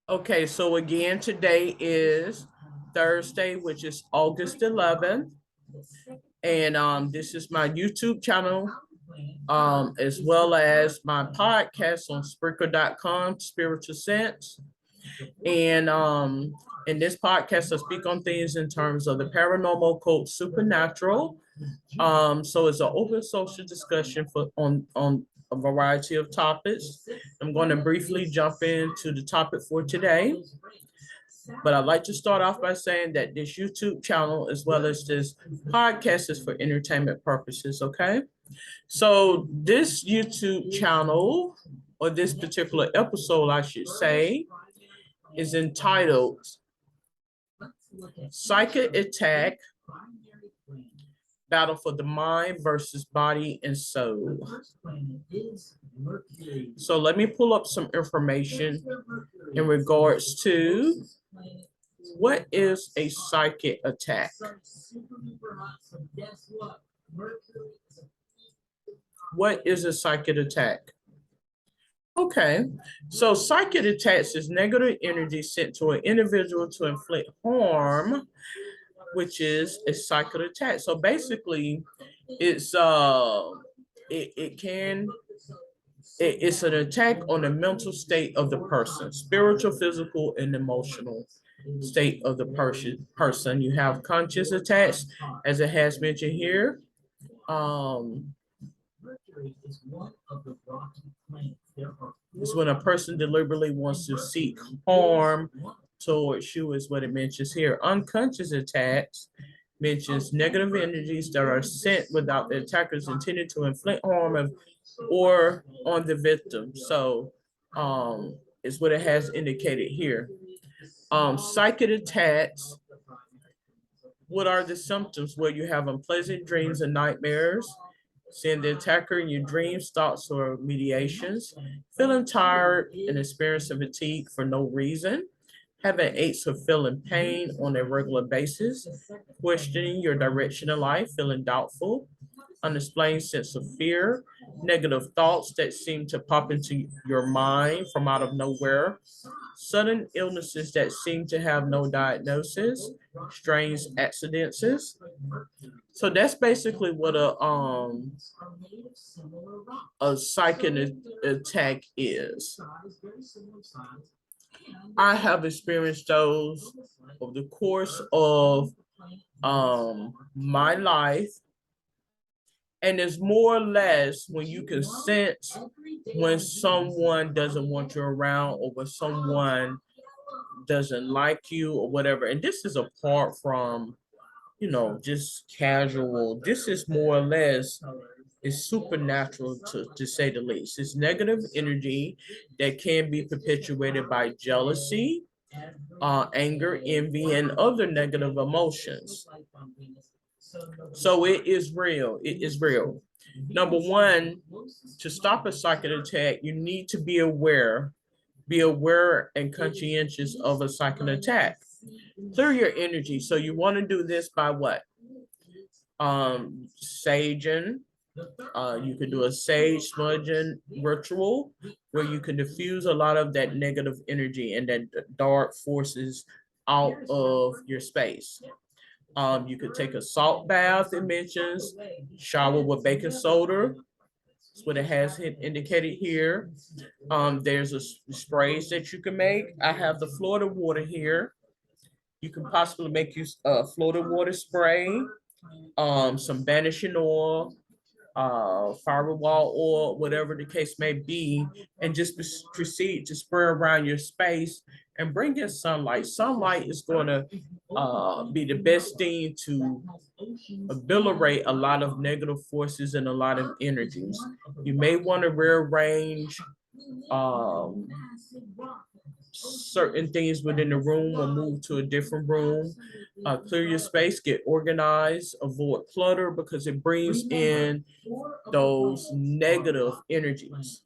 Okay, so again, today is Thursday, which is August 11th. And this is my YouTube channel, as well as my podcast on Spreaker.com, Spiritual Sense. And in this podcast, I speak on things in terms of the paranormal, occult, supernatural. So it's an open social discussion on a variety of topics. I'm going to briefly jump into the topic for today. But I'd like to start off by saying that this YouTube channel, as well as this podcast, is for entertainment purposes, okay? So this YouTube channel, or this particular episode, I should say, is entitled Psychic Attack, Battle for the Mind versus Body and Soul. So let me pull up some information in regards to what is a psychic attack. What is a psychic attack? Okay, so psychic attacks is negative energy sent to an individual to inflict harm, which is a psychic attack. So basically, it's it's an attack on the mental state of the person, spiritual, physical, and emotional state of the person. You have conscious attacks, as it has mentioned here. It's when a person deliberately wants to seek harm towards you, is what it mentions here. Unconscious attacks mentions negative energies that are sent without the attackers intended to inflict harm or on the victim. So is what it has indicated here. Psychic attacks, what are the symptoms? Where you have unpleasant dreams and nightmares, seeing the attacker in your dreams, thoughts, or mediations, feeling tired and experiencing fatigue for no reason, having aches or feeling pain on a regular basis, questioning your direction in life, feeling doubtful, unexplained sense of fear, negative thoughts that seem to pop into your mind from out of nowhere, sudden illnesses that seem to have no diagnosis, strange accidents. So that's basically what a psychic attack is. I have experienced those over the course of my life. And it's more or less when you can sense when someone doesn't want you around, or when someone doesn't like you or whatever. And this is apart from, just casual. This is more or less, it's supernatural to say the least. It's negative energy that can be perpetuated by jealousy, anger, envy, and other negative emotions. So it is real. It is real. Number one, to stop a psychic attack, you need to be aware and conscientious of a psychic attack. Clear your energy. So you want to do this by what? Saging. You could do a sage smudging ritual where you can diffuse a lot of that negative energy and that dark forces out of your space. You could take a salt bath, it mentions, shower with baking soda. That's what it has indicated here. There's a sprays that you can make. I have the Florida water here. You can possibly make use of Florida water spray, some banishing oil, firewall oil, whatever the case may be, and just proceed to spray around your space and bring in sunlight. Sunlight is going to be the best thing to obliterate a lot of negative forces and a lot of energies. You may want to rearrange certain things within the room or move to a different room. Clear your space, get organized, avoid clutter because it brings in those negative energies.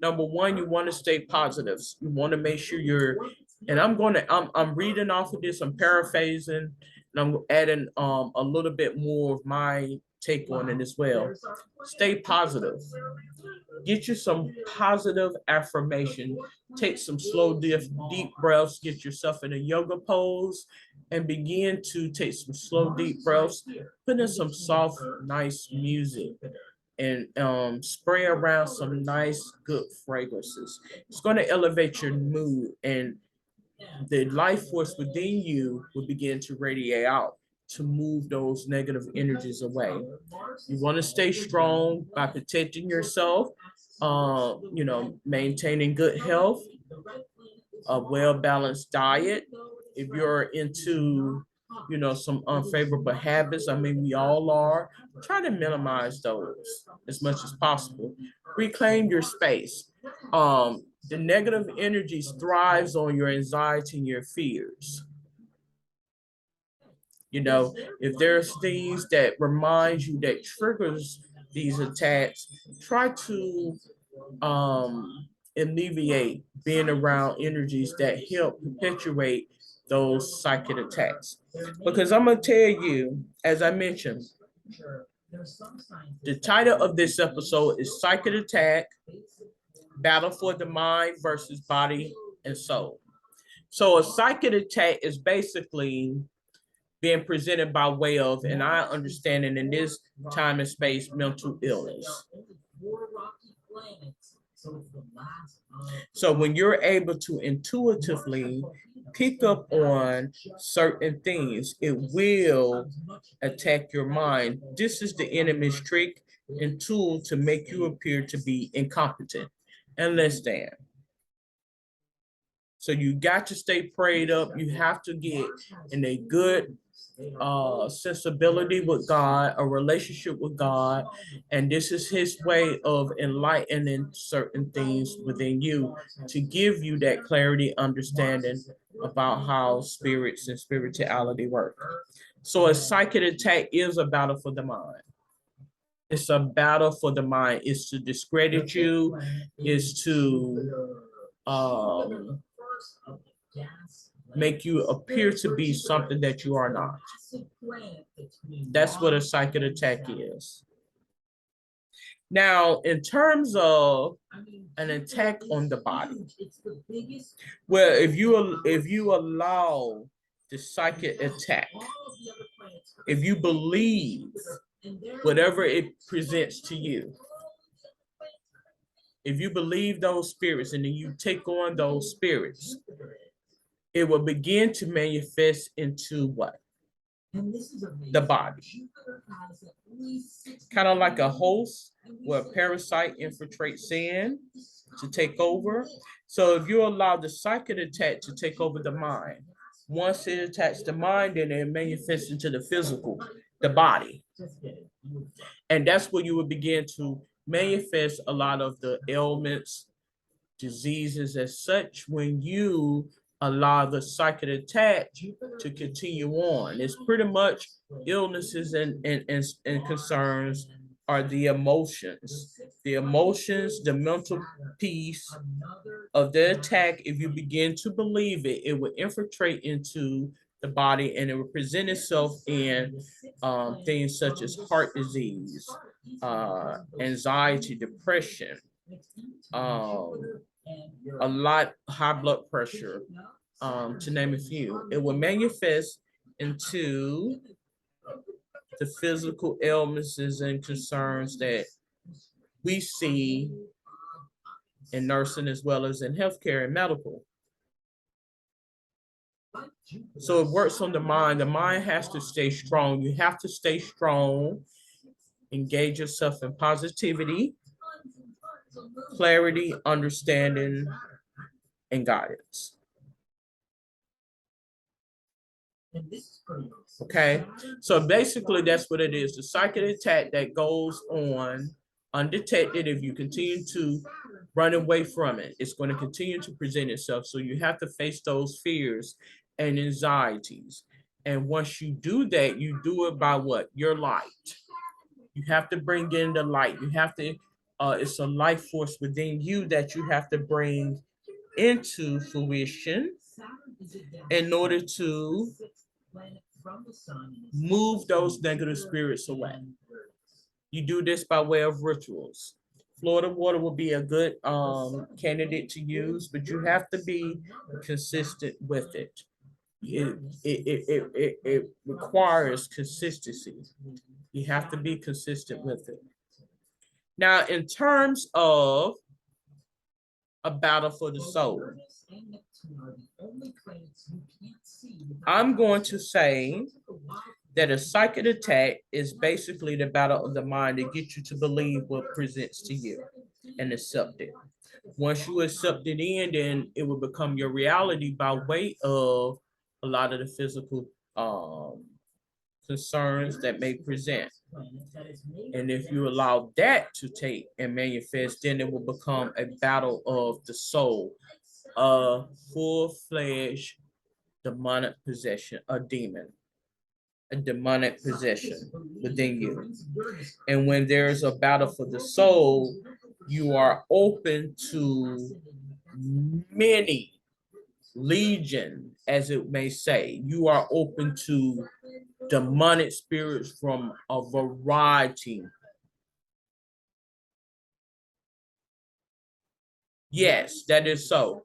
Number one, you want to stay positive. You want to make sure and I'm reading off of this, I'm paraphrasing, and I'm adding a little bit more of my take on it as well. Stay positive. Get you some positive affirmation. Take some slow, deep breaths. Get yourself in a yoga pose and begin to take some slow, deep breaths. Put in some soft, nice music and spray around some nice, good fragrances. It's going to elevate your mood, and the life force within you will begin to radiate out to move those negative energies away. You want to stay strong by protecting yourself, maintaining good health, a well-balanced diet. If you're into, some unfavorable habits, I mean, we all are, try to minimize those as much as possible. Reclaim your space. The negative energies thrives on your anxiety and your fears. If there's things that remind you, that triggers these attacks, try to alleviate being around energies that help perpetuate those psychic attacks. Because I'm going to tell you, as I mentioned, the title of this episode is Psychic Attack, Battle for the Mind versus Body and Soul. So a psychic attack is basically being presented by way of, and I understand it in this time and space, mental illness. So when you're able to intuitively pick up on certain things, it will attack your mind. This is the enemy's trick and tool to make you appear to be incompetent and less than. So you got to stay prayed up. You have to get in a good sensibility with God, a relationship with God, and this is his way of enlightening certain things within you to give you that clarity, understanding about how spirits and spirituality work. So a psychic attack is a battle for the mind. It's a battle for the mind. It's to discredit you, it's to make you appear to be something that you are not. That's what a psychic attack is. Now, in terms of an attack on the body, well, if you allow the psychic attack, if you believe whatever it presents to you, if you believe those spirits and then you take on those spirits, it will begin to manifest into what? The body. Kind of like a host where a parasite infiltrates in to take over. So if you allow the psychic attack to take over the mind, once it attacks the mind, then it manifests into the physical, the body. And that's where you will begin to manifest a lot of the ailments, diseases as such, when you allow the psychic attack to continue on. It's pretty much illnesses and concerns are the emotions. The emotions, the mental piece of the attack, if you begin to believe it, it will infiltrate into the body and it will present itself in things such as heart disease, anxiety, depression, a lot high blood pressure, to name a few. It will manifest into the physical ailments and concerns that we see in nursing as well as in healthcare and medical. So it works on the mind. The mind has to stay strong. You have to stay strong. Engage yourself in positivity, clarity, understanding, and guidance. Okay, so basically that's what it is. The psychic attack that goes on undetected, if you continue to run away from it, it's going to continue to present itself. So you have to face those fears and anxieties. And once you do that, you do it by what? Your light. You have to bring in the light. You have to, it's a life force within you that you have to bring into fruition in order to move those negative spirits away. You do this by way of rituals. Florida water will be a good candidate to use, but you have to be consistent with it. It requires consistency. You have to be consistent with it. Now, in terms of a battle for the soul, I'm going to say that a psychic attack is basically the battle of the mind to get you to believe what presents to you and accept it. Once you accept it in, then it will become your reality by way of a lot of the physical concerns that may present. And if you allow that to take and manifest, then it will become a battle of the soul, a full-fledged demonic possession, a demon, a demonic possession within you. And when there's a battle for the soul, you are open to many legion, as it may say. You are open to demonic spirits from a variety. Yes, that is so.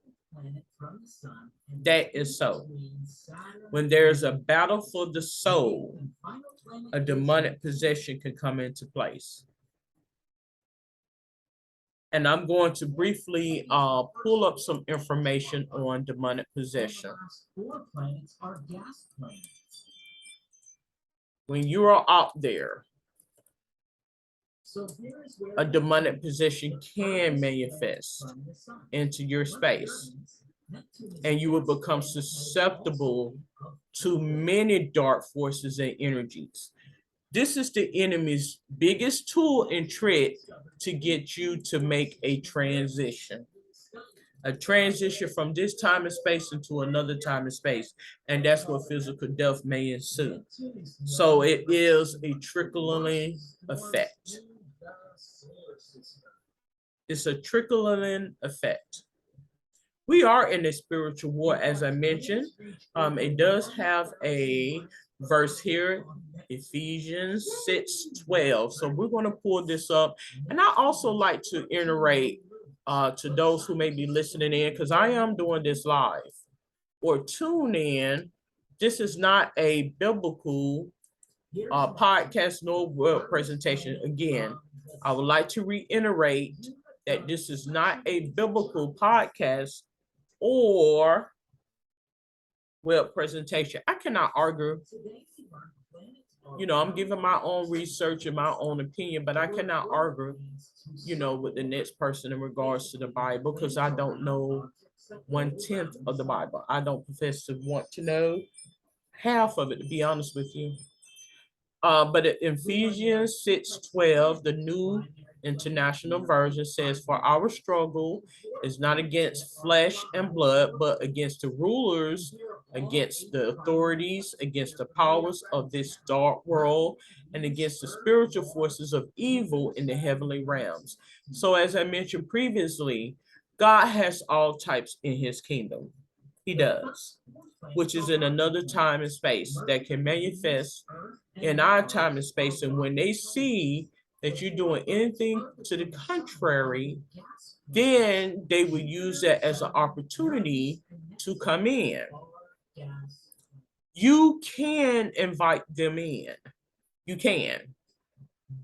That is so. When there's a battle for the soul, a demonic possession can come into place. And I'm going to briefly pull up some information on demonic possession. When you are out there, a demonic possession can manifest into your space, and you will become susceptible to many dark forces and energies. This is the enemy's biggest tool and trick to get you to make a transition from this time and space into another time and space. And that's where physical death may ensue. So it is a trickling effect. It's a trickling effect. We are in a spiritual war, as I mentioned. It does have a verse here, Ephesians 6:12. So we're going to pull this up. And I also like to iterate to those who may be listening in, because I am doing this live, or tune in. This is not a biblical podcast nor web presentation. Again, I would like to reiterate that this is not a biblical podcast or web presentation. I cannot argue. I'm giving my own research and my own opinion, but I cannot argue, with the next person in regards to the Bible, because I don't know 1/10 of the Bible. I don't profess to want to know half of it, to be honest with you. But in Ephesians 6:12, the New International Version says, "For our struggle is not against flesh and blood, but against the rulers, against the authorities, against the powers of this dark world, and against the spiritual forces of evil in the heavenly realms." So as I mentioned previously, God has all types in his kingdom. He does, which is in another time and space that can manifest in our time and space. And when they see that you're doing anything to the contrary, then they will use that as an opportunity to come in. You can invite them in. You can.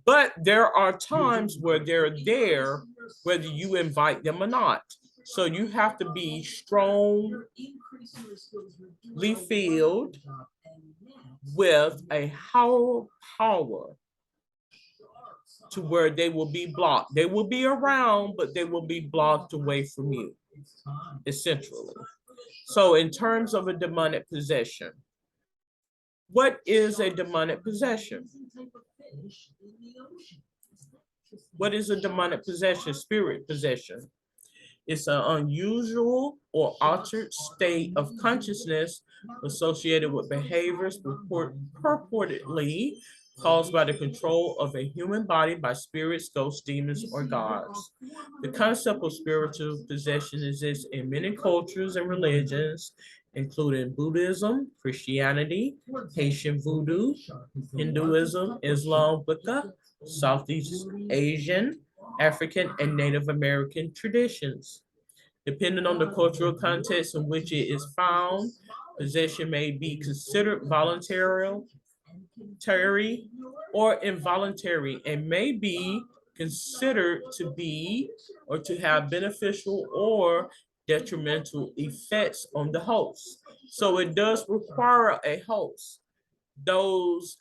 But there are times where they're there, whether you invite them or not. So you have to be strongly filled with a higher power to where they will be blocked. They will be around, but they will be blocked away from you, essentially. So in terms of a demonic possession, what is a demonic possession? What is a demonic possession? Spirit possession. It's an unusual or altered state of consciousness associated with behaviors purportedly caused by the control of a human body by spirits, ghosts, demons, or gods. The concept of spiritual possession exists in many cultures and religions, including Buddhism, Christianity, Haitian Voodoo, Hinduism, Islam, Wicca, Southeast Asian, African, and Native American traditions. Depending on the cultural context in which it is found, possession may be considered voluntary or involuntary and may be considered to be or to have beneficial or detrimental effects on the host. So it does require a host. Those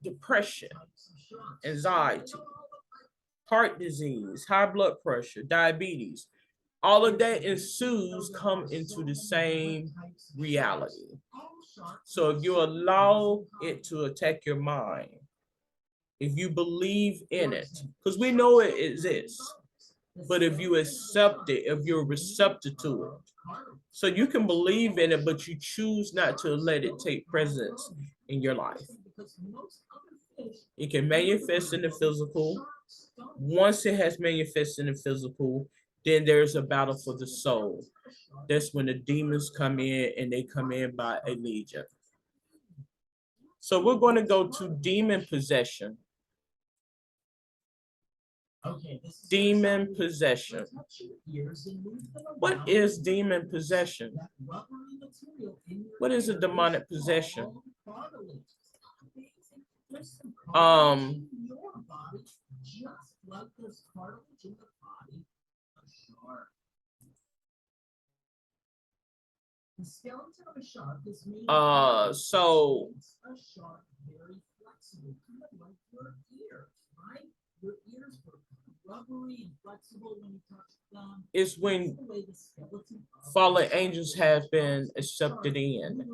depression, anxiety, heart disease, high blood pressure, diabetes, all of that ensues come into the same reality. So if you allow it to attack your mind, if you believe in it, because we know it exists, but if you accept it, if you're receptive to it, so you can believe in it, but you choose not to let it take precedence in your life. It can manifest in the physical. Once it has manifested in the physical, then there's a battle for the soul. That's when the demons come in, and they come in by a legion. So we're going to go to demon possession. Demon possession. What is demon possession? What is a demonic possession? The skeleton of a shark is made so a shark very flexible, kind of like your ear, right? Your ears were rubbery and flexible when you touch them. It's when fallen angels have been accepted in.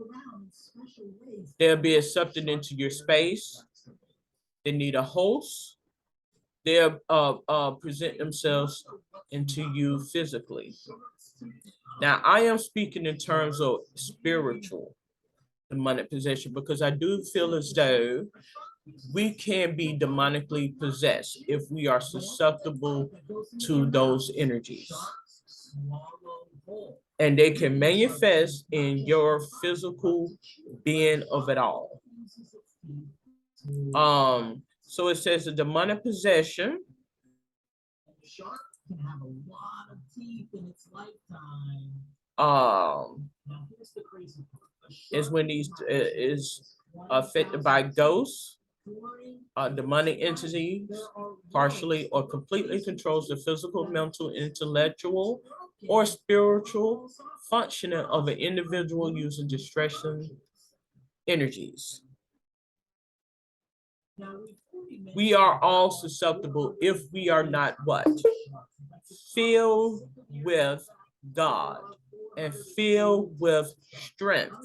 They'll be accepted into your space. They need a host. They'll present themselves into you physically. Now, I am speaking in terms of spiritual demonic possession because I do feel as though we can be demonically possessed if we are susceptible to those energies. And they can manifest in your physical being of it all. So it says the demonic possession can have a lot of teeth in its lifetime. Now here's the crazy part. Is when these is affected by ghosts, demonic entities, partially or completely controls the physical, mental, intellectual, or spiritual functioning of an individual using distressing energies. We are all susceptible if we are not what? Filled with God and filled with strength.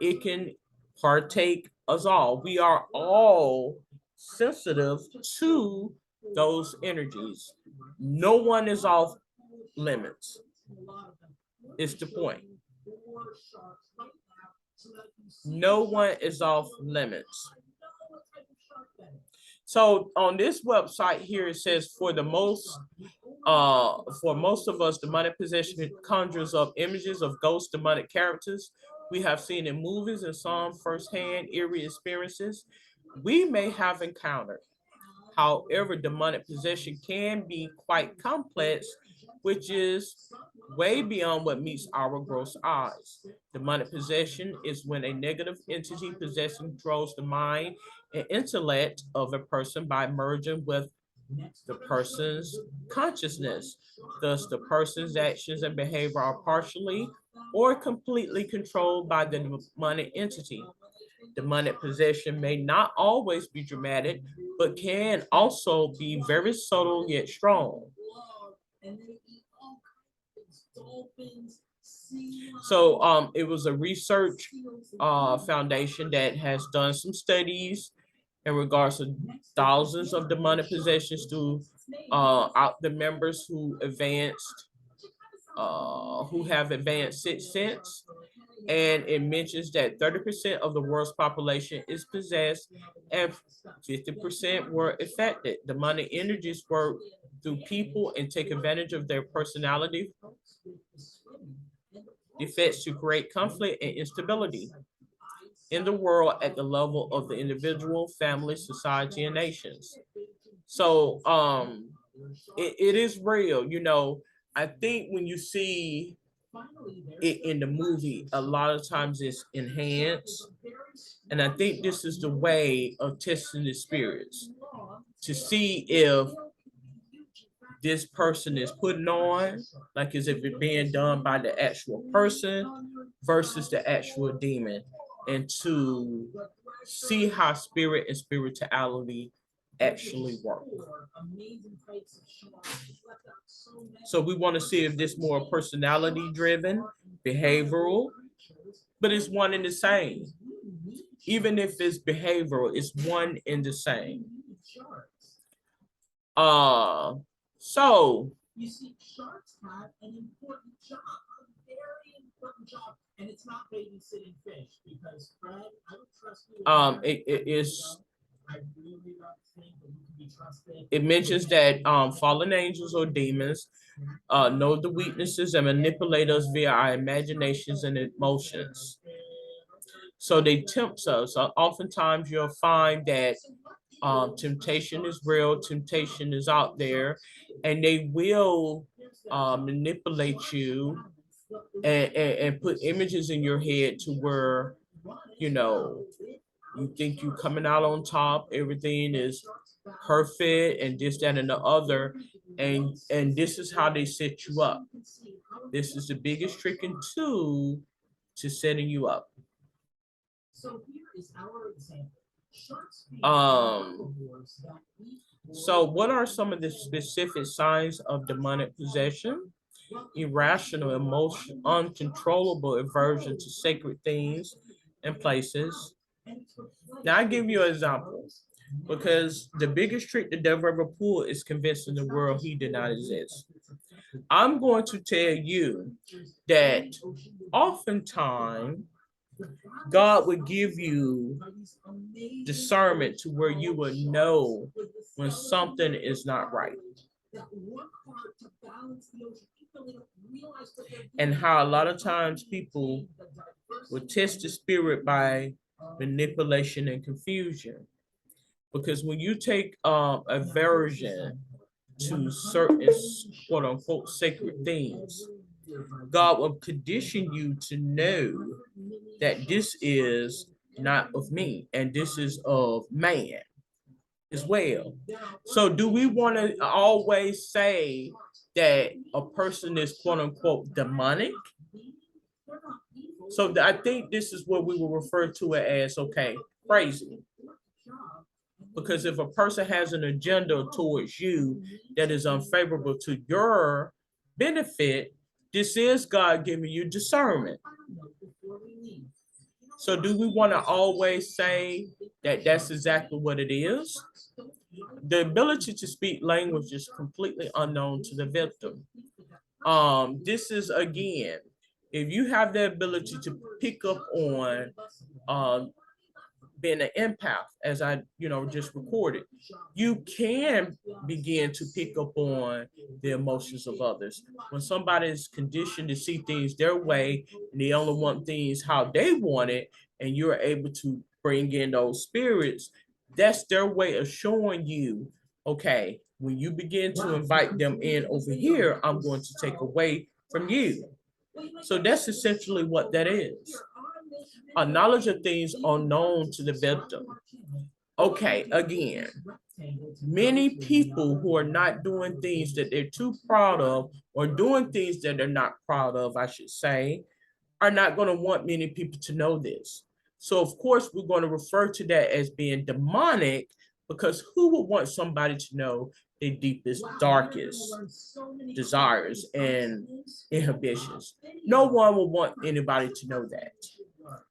It can partake us all. We are all sensitive to those energies. No one is off limits. It's the point. No one is off limits. So on this website here, it says for most of us, demonic possession conjures up images of ghost demonic characters we have seen in movies and some firsthand eerie experiences we may have encountered. However, demonic possession can be quite complex, which is way beyond what meets our gross eyes. Demonic possession is when a negative entity possessing controls the mind and intellect of a person by merging with the person's consciousness. Thus, the person's actions and behavior are partially or completely controlled by the demonic entity. Demonic possession may not always be dramatic, but can also be very subtle yet strong. So it was a research foundation that has done some studies in regards to thousands of demonic possessions to out the members who have advanced sixth sense. And it mentions that 30% of the world's population is possessed and 50% were affected. Demonic energies work through people and take advantage of their personality defects to create conflict and instability. in the world at the level of the individual, family, society, and nations. So it is real. I think when you see it in the movie, a lot of times it's enhanced. And I think this is the way of testing the spirits to see if this person is putting on, like as if it being done by the actual person versus the actual demon, and to see how spirit and spirituality actually work. So we want to see if this more personality driven, behavioral, but it's one and the same. Even if it's behavioral, it's one and the same. So you see, sharks have an important job, a very important job, and it's not babysitting fish because Fred, I would trust you. It is. I really don't think that you can be trusted. It mentions that fallen angels or demons know the weaknesses and manipulate us via our imaginations and emotions. So they tempt us. Oftentimes you'll find that temptation is real, temptation is out there, and they will manipulate you and put images in your head to where, you think you're coming out on top, everything is perfect, and this, that, and the other. And this is how they set you up. This is the biggest trick and tool to setting you up. So here is our example. So what are some of the specific signs of demonic possession? Irrational emotion, uncontrollable aversion to sacred things and places. Now I give you an example, because the biggest trick the devil ever pulled is convincing the world he did not exist. I'm going to tell you that oftentimes God would give you discernment to where you would know when something is not right. And how a lot of times people would test the spirit by manipulation and confusion. Because when you take aversion to certain quote unquote sacred things, God will condition you to know that this is not of me and this is of man as well. So do we want to always say that a person is quote unquote demonic? So I think this is what we will refer to it as, okay, crazy. Because if a person has an agenda towards you that is unfavorable to your benefit, this is God giving you discernment. So do we want to always say that that's exactly what it is? The ability to speak language is completely unknown to the victim. This is, again, if you have the ability to pick up on being an empath, as I just recorded, you can begin to pick up on the emotions of others. When somebody is conditioned to see things their way and they only want things how they want it, and you're able to bring in those spirits, that's their way of showing you, okay, when you begin to invite them in over here, I'm going to take away from you. So that's essentially what that is. A knowledge of things unknown to the victim. Okay, again, many people who are not doing things that they're too proud of, or doing things that they're not proud of, I should say, are not going to want many people to know this. So of course, we're going to refer to that as being demonic, because who would want somebody to know their deepest, darkest desires and inhibitions? No one will want anybody to know that.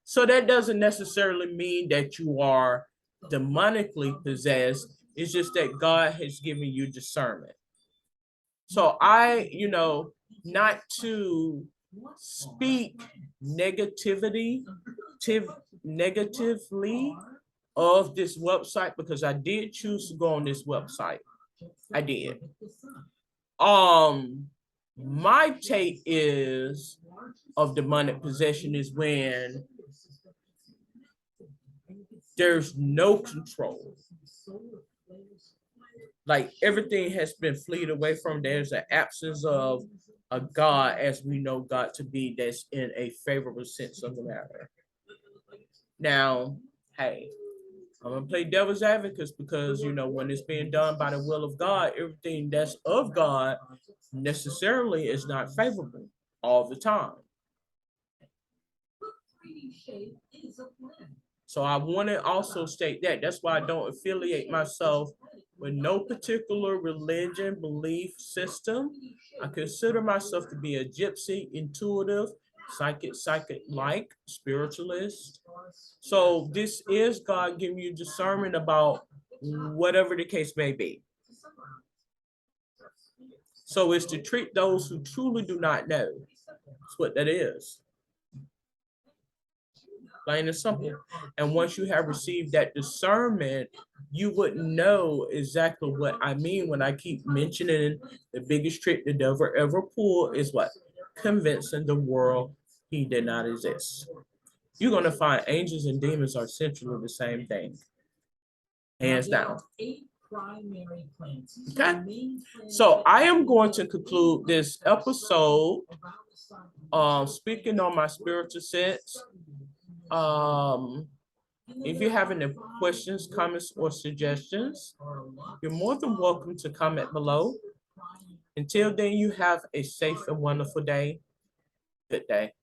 So that doesn't necessarily mean that you are demonically possessed. It's just that God has given you discernment. So not to speak negatively of this website, because I did choose to go on this website. I did. My take is of demonic possession is when there's no control. Like everything has been fleed away from. There's an absence of a God as we know God to be, that's in a favorable sense of the matter. Now, hey, I'm gonna play devil's advocate because when it's being done by the will of God, everything that's of God necessarily is not favorable all the time. So I want to also state that. That's why I don't affiliate myself with no particular religion, belief system. I consider myself to be a gypsy, intuitive, psychic-like, spiritualist. So this is God giving you discernment about whatever the case may be. So it's to treat those who truly do not know. That's what that is. Plain and simple. And once you have received that discernment, you would know exactly what I mean when I keep mentioning the biggest trick the devil ever pulled is what? Convincing the world he did not exist. You're going to find angels and demons are essentially the same thing. Hands down. Okay. So I am going to conclude this episode speaking on my spiritual sense. If you have any questions, comments, or suggestions, you're more than welcome to comment below. Until then, you have a safe and wonderful day. Good day.